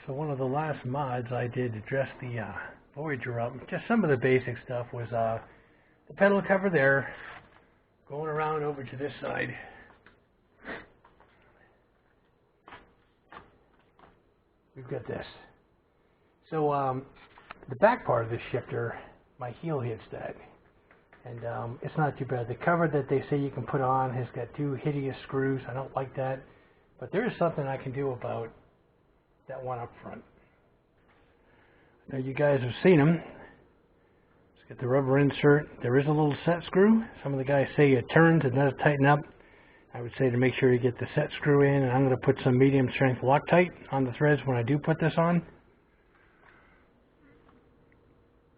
So one of the last mods I did to dress the Voyager up, just some of the basic stuff, was the pedal cover there, going around over to this side. We've got this. So the back part of the shifter, my heel hits that. And it's not too bad. The cover that they say you can put on has got two hideous screws. I don't like that. But there is something I can do about that one up front. Now you guys have seen them. Let's get the rubber insert. There is a little set screw. Some of the guys say it turns and does tighten up. I would say to make sure you get the set screw in, and I'm going to put some medium strength Loctite on the threads when I do put this on.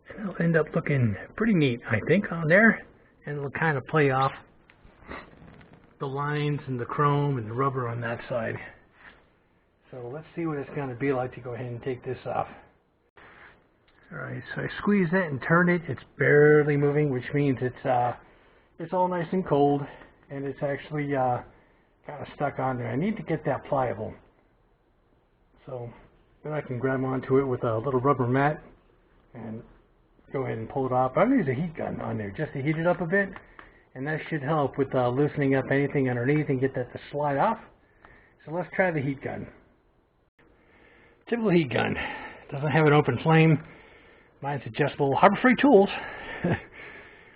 And it'll end up looking pretty neat, I think, on there. And it'll kind of play off the lines and the chrome and the rubber on that side. So let's see what it's going to be like to go ahead and take this off. Alright, so I squeeze that and turn it. It's barely moving, which means it's all nice and cold, and it's actually kind of stuck on there. I need to get that pliable. So then I can grab onto it with a little rubber mat and go ahead and pull it off. I'm going to use a heat gun on there just to heat it up a bit, and that should help with loosening up anything underneath and get that to slide off. So let's try the heat gun. Typical heat gun. Doesn't have an open flame. Mine's adjustable. Harbor Freight tools.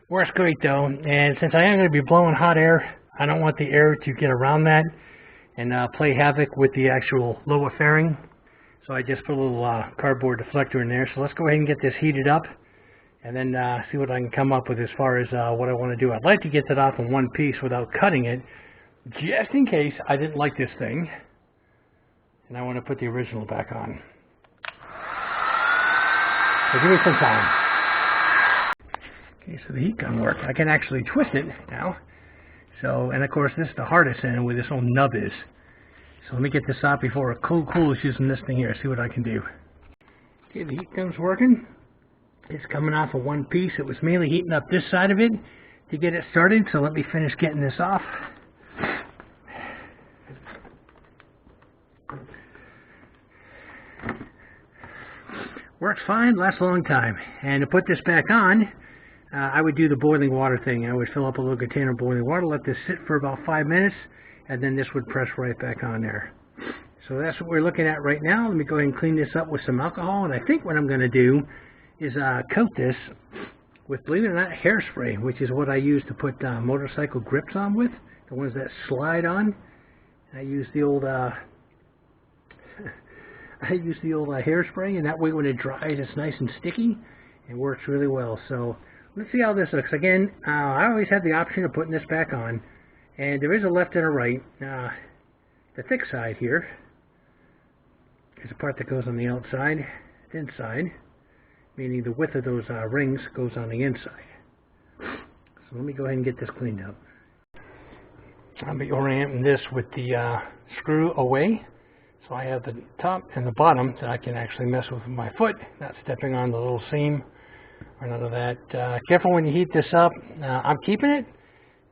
Works great though. And since I am going to be blowing hot air, I don't want the air to get around that and play havoc with the actual lower fairing. So I just put a little cardboard deflector in there. So let's go ahead and get this heated up and then see what I can come up with as far as what I want to do. I'd like to get that off in one piece without cutting it, just in case I didn't like this thing and I want to put the original back on. So give me some time. Okay, so the heat gun works. I can actually twist it now. So, and of course this is the hardest end where this little nub is. So let me get this out before it cools using this thing here. See what I can do. Okay, the heat gun's working. It's coming off of one piece. It was mainly heating up this side of it to get it started. So let me finish getting this off. Works fine, lasts a long time. And to put this back on, I would do the boiling water thing. I would fill up a little container of boiling water, let this sit for about 5 minutes, and then this would press right back on there. So that's what we're looking at right now. Let me go ahead and clean this up with some alcohol, and I think what I'm going to do is coat this with, believe it or not, hairspray, which is what I use to put motorcycle grips on with, the ones that slide on. I use the old hairspray, and that way when it dries it's nice and sticky and works really well. So let's see how this looks. Again, I always have the option of putting this back on, and there is a left and a right. The thick side here is a part that goes on the outside, thin side, meaning the width of those rings goes on the inside. So let me go ahead and get this cleaned up. I'll be orienting this with the screw away. So I have the top and the bottom that I can actually mess with my foot, not stepping on the little seam or none of that. Careful when you heat this up. I'm keeping it,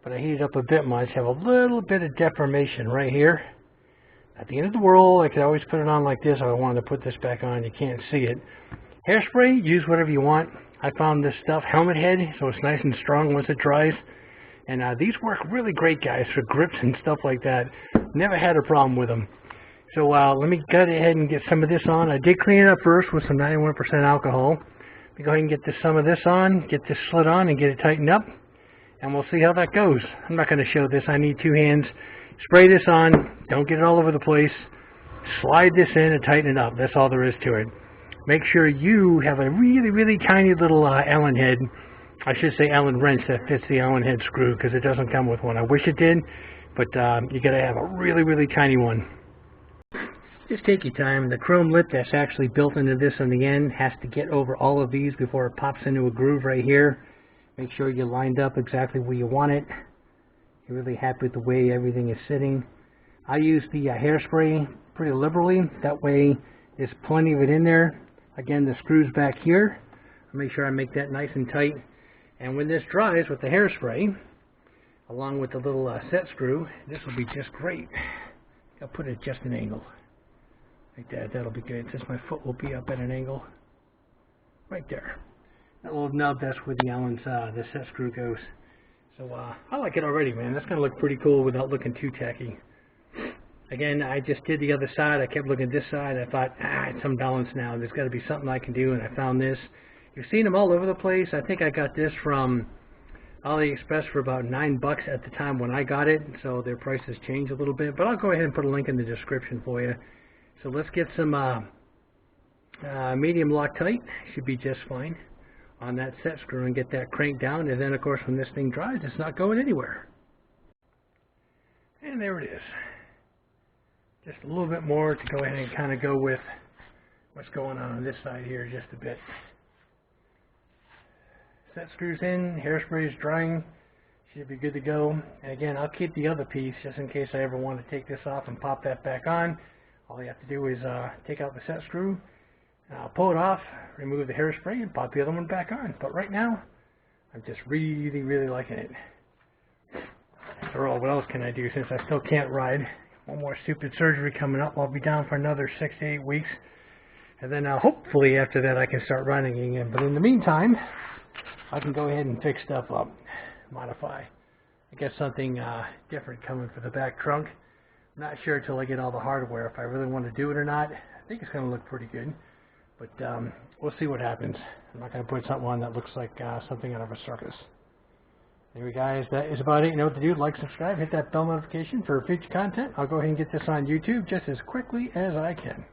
but I heat it up a bit much. Have a little bit of deformation right here. At the end of the world, I could always put it on like this if I wanted to put this back on. You can't see it. Hairspray, use whatever you want. I found this stuff helmet head, so it's nice and strong once it dries. And these work really great, guys, for grips and stuff like that. Never had a problem with them. So let me go ahead and get some of this on. I did clean it up first with some 91% alcohol. Let me go ahead and get some of this on, get this slid on, and get it tightened up. And we'll see how that goes. I'm not going to show this. I need two hands. Spray this on. Don't get it all over the place. Slide this in and tighten it up. That's all there is to it. Make sure you have a really, really tiny little Allen head. I should say Allen wrench that fits the Allen head screw, because it doesn't come with one. I wish it did, but you got to have a really, really tiny one. Just take your time. The chrome lip that's actually built into this on the end has to get over all of these before it pops into a groove right here. Make sure you're lined up exactly where you want it. You're really happy with the way everything is sitting. I use the hairspray pretty liberally. That way there's plenty of it in there. Again, the screw's back here. I'll make sure I make that nice and tight. And when this dries with the hairspray, along with the little set screw, this will be just great. I'll put it at just an angle. Like that. That'll be good, since my foot will be up at an angle. Right there. That little nub, that's where the Allen's, the set screw goes. So I like it already, man. That's going to look pretty cool without looking too tacky. Again, I just did the other side. I kept looking at this side. I thought, it's unbalanced now. There's got to be something I can do, and I found this. You've seen them all over the place. I think I got this from AliExpress for about $9 at the time when I got it, so their prices changed a little bit. But I'll go ahead and put a link in the description for you. So let's get some medium Loctite. Should be just fine on that set screw and get that cranked down. And then, of course, when this thing dries, it's not going anywhere. And there it is. Just a little bit more to go ahead and kind of go with what's going on this side here just a bit. Set screws in, hairspray is drying, should be good to go. And again, I'll keep the other piece just in case I ever want to take this off and pop that back on. All you have to do is take out the set screw, pull it off, remove the hairspray, and pop the other one back on. But right now, I'm just really, really liking it. After all, what else can I do since I still can't ride? One more stupid surgery coming up. I'll be down for another 6 to 8 weeks. And then hopefully after that I can start running again. But in the meantime, I can go ahead and fix stuff up, modify. I guess something different coming for the back trunk. I'm not sure until I get all the hardware if I really want to do it or not. I think it's going to look pretty good. But we'll see what happens. I'm not going to put something on that looks like something out of a circus. Anyway, guys, that is about it. You know what to do. Like, subscribe, hit that bell notification for future content. I'll go ahead and get this on YouTube just as quickly as I can.